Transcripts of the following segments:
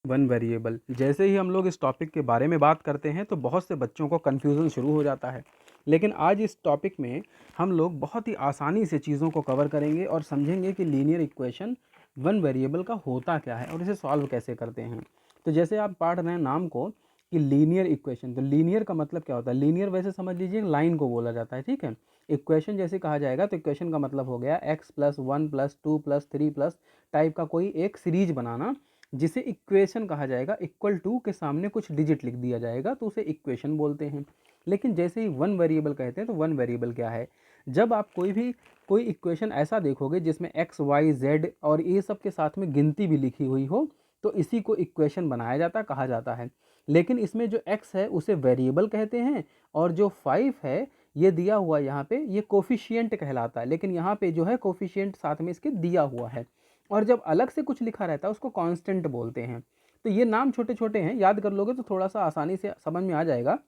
One variable. जैसे ही हम लोग इस टॉपिक के बारे में बात करते हैं तो बहुत से बच्चों को कन्फ्यूज़न शुरू हो जाता है। लेकिन आज इस टॉपिक में हम लोग बहुत ही आसानी से चीज़ों को कवर करेंगे और समझेंगे कि लीनियर इक्वेशन वन वेरिएबल का होता क्या है और इसे सॉल्व कैसे करते हैं। तो जैसे आप पढ़ रहे हैं नाम को कि लीनियर इक्वेशन, तो लीनियर का मतलब क्या होता है? लीनियर वैसे समझ लीजिए लाइन को बोला जाता है, ठीक है। इक्वेशन जैसे कहा जाएगा तो इक्वेशन का मतलब हो गया x plus one plus two plus three plus type का कोई एक सीरीज बनाना, जिसे इक्वेशन कहा जाएगा। इक्वल टू के सामने कुछ डिजिट लिख दिया जाएगा तो उसे इक्वेशन बोलते हैं। लेकिन जैसे ही वन वेरिएबल कहते हैं तो वन वेरिएबल क्या है? जब आप कोई इक्वेशन ऐसा देखोगे जिसमें एक्स वाई जेड और ये सब के साथ में गिनती भी लिखी हुई हो तो इसी को इक्वेशन बनाया जाता कहा जाता है। लेकिन इसमें जो एक्स है उसे वेरिएबल कहते हैं और जो 5 है ये दिया हुआ यहाँ पे ये कोफिशिएंट कहलाता है। लेकिन यहाँ पे जो है कोफिशिएंट साथ में इसके दिया हुआ है और जब अलग से कुछ लिखा रहता है उसको कांस्टेंट बोलते हैं। तो ये नाम छोटे छोटे हैं, याद कर लोगे तो थोड़ा सा आसानी से समझ में आ जाएगा।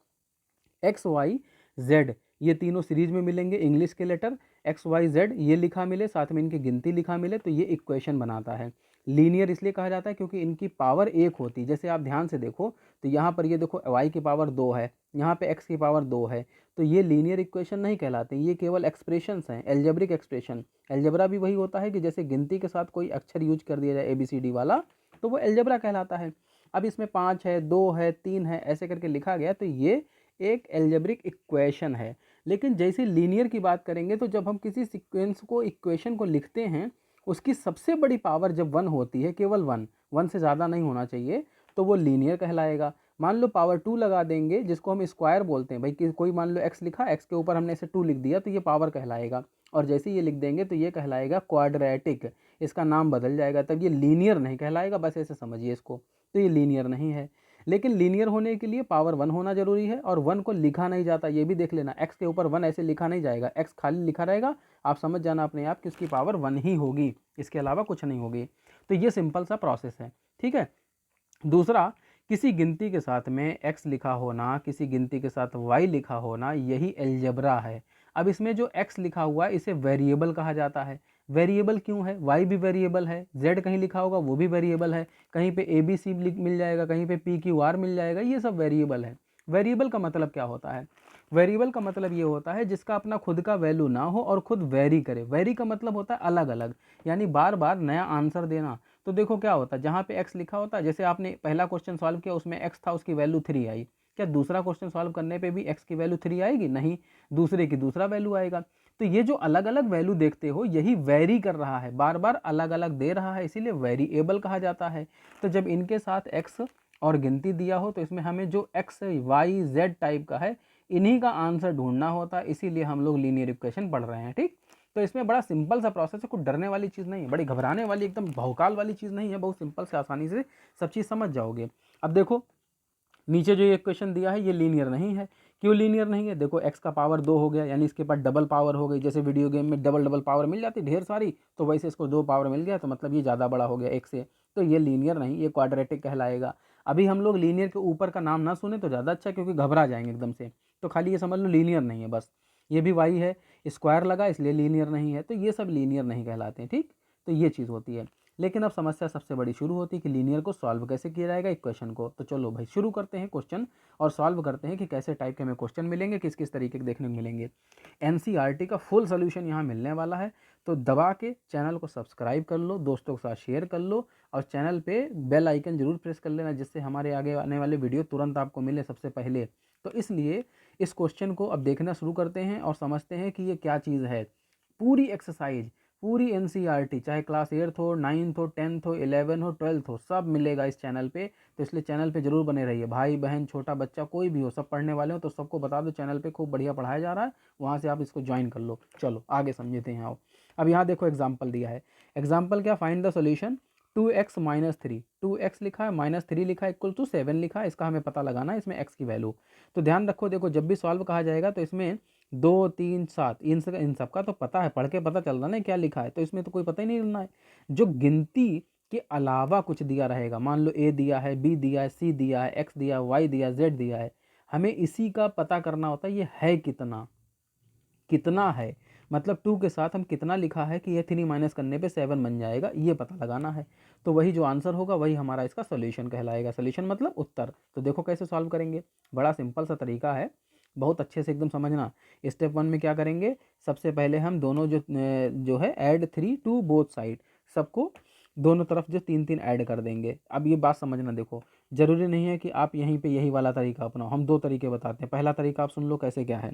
एक्स वाई जेड ये तीनों सीरीज में मिलेंगे, इंग्लिश के लेटर एक्स वाई जेड ये लिखा मिले साथ में इनकी गिनती लिखा मिले तो ये इक्वेशन बनाता है। लीनियर इसलिए कहा जाता है क्योंकि इनकी पावर एक होती है। जैसे आप ध्यान से देखो तो यहाँ पर ये देखो वाई की पावर 2 है, यहाँ पे एक्स की पावर 2 है, तो ये लीनियर इक्वेशन नहीं कहलाते, ये केवल एक्सप्रेशंस हैं, एल्जेब्रिक एक्सप्रेशन। एल्जेब्रा भी वही होता है कि जैसे गिनती के साथ कोई अक्षर यूज कर दिया जाए ABCD वाला तो वो एल्जेब्रा कहलाता है। अब इसमें 5 है, 2 है, 3 है, ऐसे करके लिखा गया तो ये एक एल्जेब्रिक इक्वेशन है। लेकिन जैसे लीनियर की बात करेंगे तो जब हम किसी सीक्वेंस को इक्वेशन को लिखते हैं उसकी सबसे बड़ी पावर जब वन होती है, केवल वन, वन से ज़्यादा नहीं होना चाहिए, तो वो लीनियर कहलाएगा। मान लो पावर 2 लगा देंगे जिसको हम स्क्वायर बोलते हैं भाई, कि कोई मान लो x लिखा, x के ऊपर हमने इसे 2 लिख दिया तो ये पावर कहलाएगा। और जैसे ये लिख देंगे तो ये कहलाएगा क्वाड्रेटिक, इसका नाम बदल जाएगा, तब ये लीनियर नहीं कहलाएगा, बस ऐसे समझिए इसको। तो ये लीनियर नहीं है। लेकिन लीनियर होने के लिए पावर 1 होना जरूरी है और 1 को लिखा नहीं जाता, ये भी देख लेना, x के ऊपर 1 ऐसे लिखा नहीं जाएगा, x खाली लिखा रहेगा, आप समझ जाना अपने आप कि उसकी पावर 1 ही होगी, इसके अलावा कुछ नहीं होगी। तो ये सिंपल सा प्रोसेस है, ठीक है। दूसरा, किसी गिनती के साथ में x लिखा होना, किसी गिनती के साथ y लिखा होना, यही एल्जेब्रा है। अब इसमें जो x लिखा हुआ है इसे वेरिएबल कहा जाता है। वेरिएबल क्यों है? y भी वेरिएबल है, z कहीं लिखा होगा वो भी वेरिएबल है, कहीं पे ABC मिल जाएगा, कहीं पे PQR मिल जाएगा, ये सब वेरिएबल है। वेरिएबल का मतलब क्या होता है? वेरिएबल का मतलब ये होता है जिसका अपना खुद का वैल्यू ना हो और खुद वेरी करे। वेरी का मतलब होता है अलग अलग, यानी बार बार नया आंसर देना। तो देखो क्या होता है, जहाँ पे x लिखा होता है, जैसे आपने पहला क्वेश्चन सॉल्व किया उसमें x था, उसकी वैल्यू 3 आई, क्या दूसरा क्वेश्चन सॉल्व करने पे भी x की वैल्यू 3 आएगी? नहीं, दूसरे की दूसरा वैल्यू आएगा। तो ये जो अलग अलग वैल्यू देखते हो यही वेरी कर रहा है, बार बार अलग अलग दे रहा है, इसीलिए वेरिएबल कहा जाता है। तो जब इनके साथ x और गिनती दिया हो तो इसमें हमें जो x y z टाइप का है इन्हीं का आंसर ढूंढना होता है, इसीलिए हम लोग लीनियर इक्वेशन पढ़ रहे हैं, ठीक। तो इसमें बड़ा सिंपल सा प्रोसेस है, कुछ डरने वाली चीज़ नहीं है, बड़ी घबराने वाली एकदम भौकाल वाली चीज़ नहीं है, बहुत सिंपल से आसानी से सब चीज़ समझ जाओगे। अब देखो नीचे जो ये क्वेश्चन दिया है ये लीनियर नहीं है। क्यों लीनियर नहीं है? देखो x का पावर 2 हो गया यानी इसके पास डबल पावर हो गई, जैसे वीडियो गेम में डबल डबल पावर मिल जाती ढेर सारी, तो वैसे इसको 2 पावर मिल गया तो मतलब ये ज़्यादा बड़ा हो गया एक से, तो ये लीनियर नहीं, ये क्वाड्रेटिक कहलाएगा। अभी हम लोग लीनियर के ऊपर का नाम ना सुने तो ज़्यादा अच्छा, क्योंकि घबरा जाएंगे एकदम से। तो खाली ये समझ लो लीनियर नहीं है बस। ये भी वाई है, स्क्वायर लगा इसलिए लीनियर नहीं है, तो ये सब लीनियर नहीं कहलाते हैं, ठीक। तो ये चीज़ होती है। लेकिन अब समस्या सबसे बड़ी शुरू होती है कि लीनियर को सॉल्व कैसे किया जाएगा इक्वेशन को। तो चलो भाई शुरू करते हैं क्वेश्चन और सॉल्व करते हैं कि कैसे टाइप के हमें क्वेश्चन मिलेंगे, किस किस तरीके के देखने को मिलेंगे। एनसीईआरटी का फुल सोल्यूशन यहाँ मिलने वाला है, तो दबा के चैनल को सब्सक्राइब कर लो, दोस्तों के साथ शेयर कर लो और चैनल पे बेल आइकन जरूर प्रेस कर लेना, जिससे हमारे आगे आने वाले वीडियो तुरंत आपको मिले सबसे पहले। तो इसलिए इस क्वेश्चन को अब देखना शुरू करते हैं और समझते हैं कि ये क्या चीज़ है। पूरी एक्सरसाइज, पूरी एनसीईआरटी, चाहे क्लास 8th हो, 9th हो, 10th हो, 11 हो, 12th हो, सब मिलेगा इस चैनल पे। तो इसलिए चैनल पे जरूर बने रहिए, भाई बहन छोटा बच्चा कोई भी हो, सब पढ़ने वाले हो तो सबको बता दो चैनल पे खूब बढ़िया पढ़ाया जा रहा है, वहाँ से आप इसको ज्वाइन कर लो। चलो आगे समझते हैं आओ। अब यहाँ देखो एग्जाम्पल दिया है। एग्जाम्पल क्या? Find the solution 2x minus three, 2x लिखा है माइनस 3 लिखा है इक्वल टू 7 लिखा है, इसका हमें पता लगाना है इसमें x की वैल्यू। तो ध्यान रखो, देखो जब भी सॉल्व कहा जाएगा तो इसमें 2 3 7 इन सब का तो पता है, पढ़ के पता चल रहा है ना क्या लिखा है, तो इसमें तो कोई पता ही नहीं रहना है। जो गिनती के अलावा कुछ दिया रहेगा, मान लो a दिया है, b दिया है, c दिया है, x दिया, y दिया, z दिया है, हमें इसी का पता करना होता है ये है कितना, कितना है। मतलब 2 के साथ हम कितना लिखा है कि ये 3 माइनस करने पे 7 बन जाएगा, ये पता लगाना है। तो वही जो आंसर होगा वही हमारा इसका सॉल्यूशन कहलाएगा। सॉल्यूशन मतलब उत्तर। तो देखो कैसे सॉल्व करेंगे, बड़ा सिंपल सा तरीका है, बहुत अच्छे से एकदम समझना। स्टेप 1 में क्या करेंगे, सबसे पहले हम दोनों जो है ऐड 3 टू बोथ साइड, सबको दोनों तरफ जो 3-3 ऐड कर देंगे। अब ये बात समझना, देखो ज़रूरी नहीं है कि आप यहीं पे यही वाला तरीका अपनाओ, हम 2 तरीके बताते हैं। पहला तरीका आप सुन लो कैसे क्या है।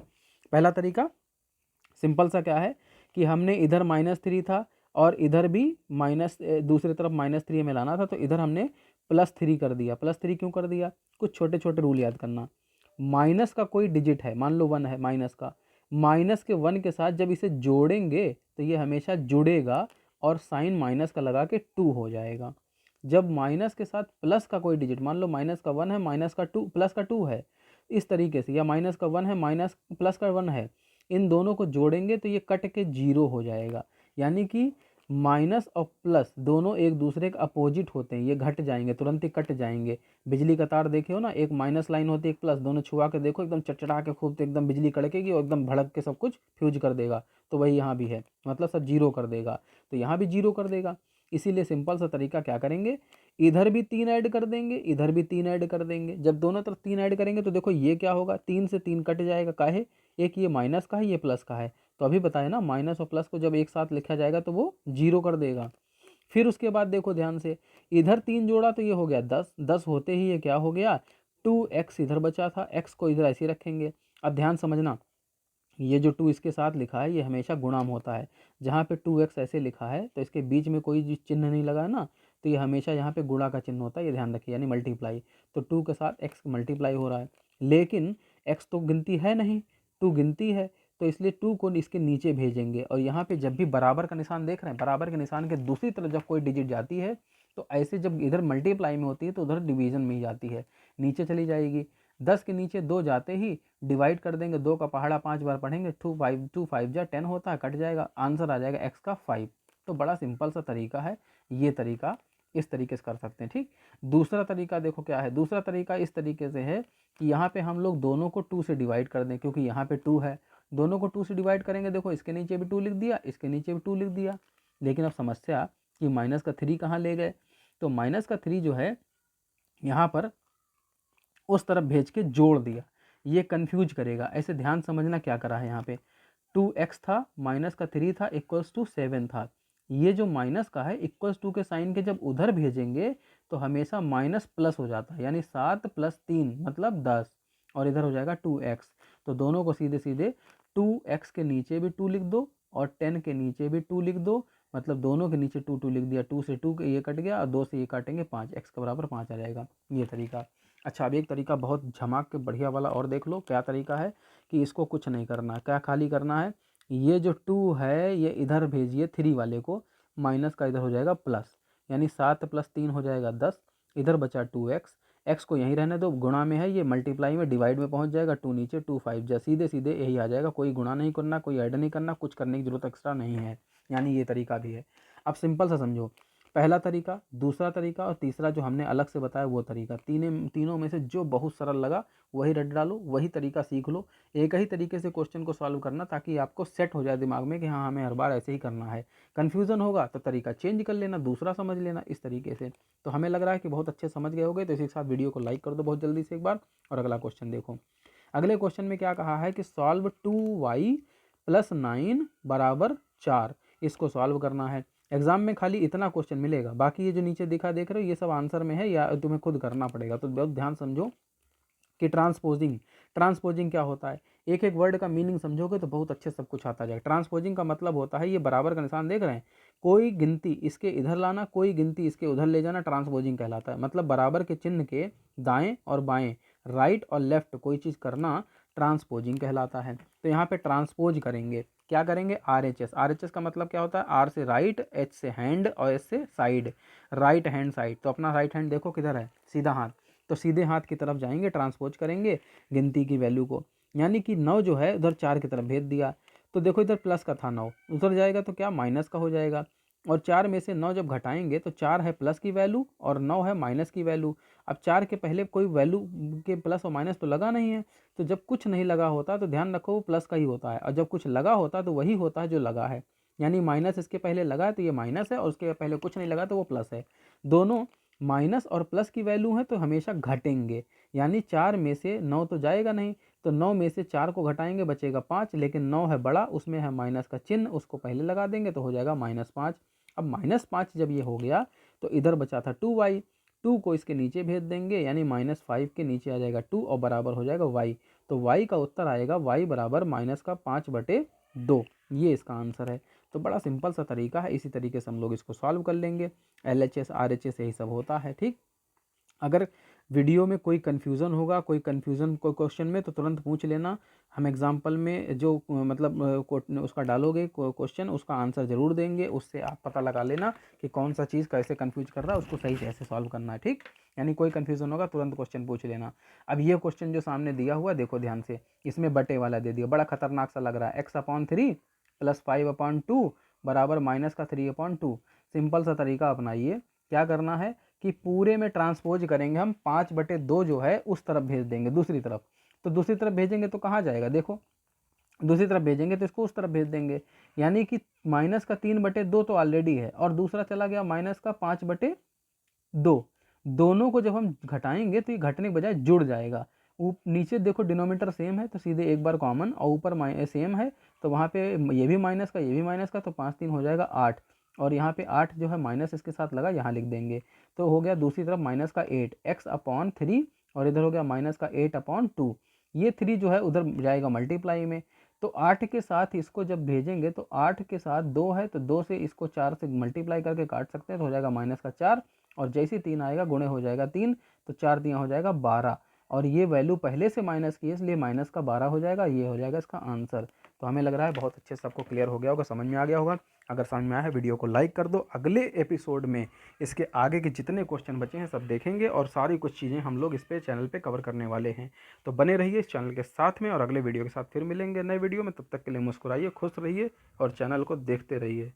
पहला तरीका सिंपल सा क्या है कि हमने इधर -3 था और इधर भी दूसरी तरफ -3 हमें लाना था, तो इधर हमने +3 कर दिया। +3 क्यों कर दिया, कुछ छोटे छोटे रूल याद करना। माइनस का कोई डिजिट है, मान लो 1 है माइनस का, माइनस के 1 के साथ जब इसे जोड़ेंगे तो ये हमेशा जुड़ेगा और साइन माइनस का लगा के 2 हो जाएगा। जब माइनस के साथ प्लस का कोई डिजिट, मान लो माइनस का 1 है, माइनस का 2 प्लस का 2 है, इस तरीके से, या माइनस का 1 है, माइनस प्लस का 1 है, इन दोनों को जोड़ेंगे तो ये कट के 0 हो जाएगा। यानी कि माइनस और प्लस दोनों एक दूसरे के अपोजिट होते हैं, ये घट जाएंगे, तुरंत ही कट जाएंगे। बिजली का तार देखे हो ना, एक माइनस लाइन होती है एक प्लस, दोनों छुआ के देखो एकदम चटचटा के खूब एकदम बिजली कड़केगी और एकदम भड़क के सब कुछ फ्यूज कर देगा। तो वही यहाँ भी है, मतलब सब 0 कर देगा, तो यहाँ भी 0 कर देगा। इसीलिए सिंपल सा तरीका क्या करेंगे, इधर भी 3 ऐड कर देंगे, इधर भी 3 ऐड कर देंगे। जब दोनों तरफ 3 ऐड करेंगे तो देखो ये क्या होगा, 3 से 3 कट जाएगा, काहे, एक ये माइनस का है, ये प्लस का है। तो अभी बताया ना, माइनस और प्लस को जब एक साथ लिखा जाएगा तो वो 0 कर देगा। फिर उसके बाद देखो ध्यान से, इधर 3 जोड़ा तो ये हो गया 10, 10 होते ही ये क्या हो गया, 2x इधर बचा था, x को इधर ऐसे ही रखेंगे। अब ध्यान समझना, ये जो 2 इसके साथ लिखा है ये हमेशा गुणाम होता है। जहाँ पे 2x ऐसे लिखा है तो इसके बीच में कोई जो चिन्ह नहीं लगा है ना, तो ये हमेशा यहाँ पे गुणा का चिन्ह होता है, ये ध्यान रखिए, यानी मल्टीप्लाई। तो 2 के साथ x मल्टीप्लाई हो रहा है, लेकिन x तो गिनती है नहीं, 2 गिनती है, तो इसलिए 2 को इसके नीचे भेजेंगे। और यहाँ पे जब भी बराबर का निशान देख रहे हैं, बराबर के निशान के दूसरी तरफ जब कोई डिजिट जाती है तो ऐसे जब इधर मल्टीप्लाई में होती है तो उधर डिवीजन में ही जाती है, नीचे चली जाएगी। 10 के नीचे 2 जाते ही डिवाइड कर देंगे, 2 का पहाड़ा 5 बार पढ़ेंगे, 2 5 जा 10 होता है, कट जाएगा, आंसर आ जाएगा x का 5। तो बड़ा सिंपल सा तरीका है, ये तरीका इस तरीके से कर सकते हैं। ठीक, दूसरा तरीका देखो क्या है, दूसरा तरीका इस तरीके से है कि यहाँ पे हम लोग दोनों को 2 से डिवाइड कर दें, क्योंकि यहाँ पे 2 है, दोनों को 2 से डिवाइड करेंगे। देखो इसके नीचे भी 2 लिख दिया, इसके नीचे भी 2 लिख दिया, लेकिन अब समस्या कि माइनस का 3 कहाँ ले गए, तो माइनस का 3 जो है यहाँ पर उस तरफ भेज के जोड़ दिया, ये कन्फ्यूज करेगा। ऐसे ध्यान समझना क्या करा है, यहाँ पे 2x था, माइनस का 3 था, इक्वल्स टू 7 था। ये जो माइनस का है इक्वल्स टू के साइन के जब उधर भेजेंगे तो हमेशा माइनस प्लस हो जाता है, यानी 7 + 3 मतलब 10, और इधर हो जाएगा 2x। तो दोनों को सीधे सीधे 2x के नीचे भी 2 लिख दो और 10 के नीचे भी 2 लिख दो, मतलब दोनों के नीचे 2 2 लिख दिया, 2 से 2 ये कट गया और 2 से ये काटेंगे 5, x के बराबर 5 आ जाएगा, ये तरीका। अच्छा, अब एक तरीका बहुत झमाक के बढ़िया वाला और देख लो, क्या तरीका है कि इसको कुछ नहीं करना, क्या खाली करना है, ये जो 2 है ये इधर भेजिए 3 वाले को, माइनस का इधर हो जाएगा प्लस, यानी 7 + 3 हो जाएगा 10, इधर बचा 2x, x को यहीं रहने दो, गुणा में है, ये मल्टीप्लाई में डिवाइड में पहुंच जाएगा, 2 नीचे 2 5 जा, सीधे सीधे यही आ जाएगा, कोई गुणा नहीं करना, कोई ऐड नहीं करना, कुछ करने की जरूरत एक्स्ट्रा नहीं है, यानी ये तरीका भी है। अब सिंपल सा समझो, पहला तरीका, दूसरा तरीका और तीसरा जो हमने अलग से बताया वो तरीका, तीनों में से जो बहुत सरल लगा वही रट डालो, वही तरीका सीख लो, एक ही तरीके से क्वेश्चन को सॉल्व करना, ताकि आपको सेट हो जाए दिमाग में कि हाँ हमें हर बार ऐसे ही करना है। कन्फ्यूज़न होगा तो तरीका चेंज कर लेना, दूसरा समझ लेना, इस तरीके से। तो हमें लग रहा है कि बहुत अच्छे समझ गए होंगे, तो इसी के साथ वीडियो को लाइक कर दो बहुत जल्दी से एक बार, और अगला क्वेश्चन देखो। अगले क्वेश्चन में क्या कहा है कि सॉल्व 2y + 9 = 4, इसको सॉल्व करना है। एग्जाम में खाली इतना क्वेश्चन मिलेगा, बाकी ये जो नीचे दिखा देख रहे हो ये सब आंसर में है या तुम्हें खुद करना पड़ेगा। तो बहुत ध्यान समझो कि ट्रांसपोजिंग क्या होता है, एक एक वर्ड का मीनिंग समझोगे तो बहुत अच्छे सब कुछ आता जाएगा। ट्रांसपोजिंग का मतलब होता है, ये बराबर का निशान देख रहे हैं, कोई गिनती इसके इधर लाना, कोई गिनती इसके उधर ले जाना, ट्रांसपोजिंग कहलाता है। मतलब बराबर के चिन्ह के दाएं और बाएं, राइट और लेफ्ट कोई चीज़ करना ट्रांसपोजिंग कहलाता है। तो यहाँ पे ट्रांसपोज करेंगे, क्या करेंगे, RHS का मतलब क्या होता है, R से राइट, H से हैंड और S से साइड, राइट हैंड साइड। तो अपना राइट हैंड देखो किधर है, सीधा हाथ, तो सीधे हाथ की तरफ जाएंगे, ट्रांसपोज करेंगे गिनती की वैल्यू को, यानी कि 9 जो है उधर 4 की तरफ भेज दिया, तो देखो इधर प्लस का था 9, उधर जाएगा तो क्या माइनस का हो जाएगा, और 4 में से 9 जब घटाएंगे तो 4 है प्लस की वैल्यू और 9 है माइनस की वैल्यू। अब 4 के पहले कोई वैल्यू के प्लस और माइनस तो लगा नहीं है, तो जब कुछ नहीं लगा होता तो ध्यान रखो वो प्लस का ही होता है, और जब कुछ लगा होता तो वही होता है जो लगा है। यानी माइनस इसके पहले लगा है तो ये माइनस है, और उसके पहले कुछ नहीं लगा तो वो प्लस है। दोनों माइनस और प्लस की वैल्यू है तो हमेशा घटेंगे। यानी 4 में से 9 तो जाएगा नहीं, तो 9 में से 4 को घटाएंगे बचेगा 5, लेकिन 9 है बड़ा, उसमें है माइनस का चिन्ह, उसको पहले लगा देंगे तो हो जाएगा -5। अब -5 जब ये हो गया तो इधर बचा था 2y, 2 को इसके नीचे भेज देंगे, यानी -5 के नीचे आ जाएगा 2 और बराबर हो जाएगा y। तो y का उत्तर आएगा y बराबर -5/2। ये इसका आंसर है। तो बड़ा सिंपल सा तरीका है, इसी तरीके से हम लोग इसको सॉल्व कर लेंगे। LHS RHS यही सब होता है। ठीक, अगर वीडियो में कोई कन्फ्यूज़न होगा, कोई कन्फ्यूज़न कोई क्वेश्चन में, तो तुरंत पूछ लेना। हम एग्जाम्पल में जो मतलब उसका डालोगे क्वेश्चन, उसका आंसर ज़रूर देंगे, उससे आप पता लगा लेना कि कौन सा चीज़ कैसे कन्फ्यूज कर रहा है, उसको सही से ऐसे सॉल्व करना है। ठीक, यानी कोई कन्फ्यूज़न होगा तुरंत क्वेश्चन पूछ लेना। अब ये क्वेश्चन जो सामने दिया हुआ है देखो ध्यान से, इसमें बटे वाला दे दिया, बड़ा खतरनाक सा लग रहा है। x/3 + 5/2 बराबर -3/2। सिंपल सा तरीका अपनाइए। क्या करना है कि पूरे में ट्रांसपोज करेंगे हम, 5/2 जो है उस तरफ भेज देंगे दूसरी तरफ। तो दूसरी तरफ भेजेंगे तो कहाँ जाएगा, देखो दूसरी तरफ भेजेंगे तो इसको उस तरफ भेज देंगे। यानी कि -3/2 तो ऑलरेडी है, और दूसरा चला गया -5/2। दोनों को जब हम घटाएंगे तो ये घटने के बजाय जुड़ जाएगा। नीचे देखो डिनोमीटर सेम है तो सीधे एक बार कॉमन, और ऊपर सेम है तो वहाँ पे ये भी माइनस का ये भी माइनस का, तो 5 3 हो जाएगा 8, और यहाँ पे 8 जो है माइनस इसके साथ लगा, यहाँ लिख देंगे। तो हो गया दूसरी तरफ -8 x/3, और इधर हो गया -8/2। ये 3 जो है उधर जाएगा मल्टीप्लाई में। तो 8 के साथ इसको जब भेजेंगे तो 8 के साथ 2 है, तो 2 से इसको 4 से मल्टीप्लाई करके काट सकते हैं, तो हो जाएगा -4, और जैसे ही 3 आएगा गुणे हो जाएगा 3, तो 4 3 हो जाएगा 12, और ये वैल्यू पहले से माइनस की है इसलिए -12 हो जाएगा। ये हो जाएगा इसका आंसर। तो हमें लग रहा है बहुत अच्छे से सबको क्लियर हो गया होगा, समझ में आ गया होगा। अगर समझ में आया है वीडियो को लाइक कर दो। अगले एपिसोड में इसके आगे के जितने क्वेश्चन बचे हैं सब देखेंगे, और सारी कुछ चीज़ें हम लोग इस पे चैनल पे कवर करने वाले हैं। तो बने रहिए इस चैनल के साथ में, और अगले वीडियो के साथ फिर मिलेंगे नए वीडियो में। तब तक के लिए मुस्कुराइए, खुश रहिए और चैनल को देखते रहिए।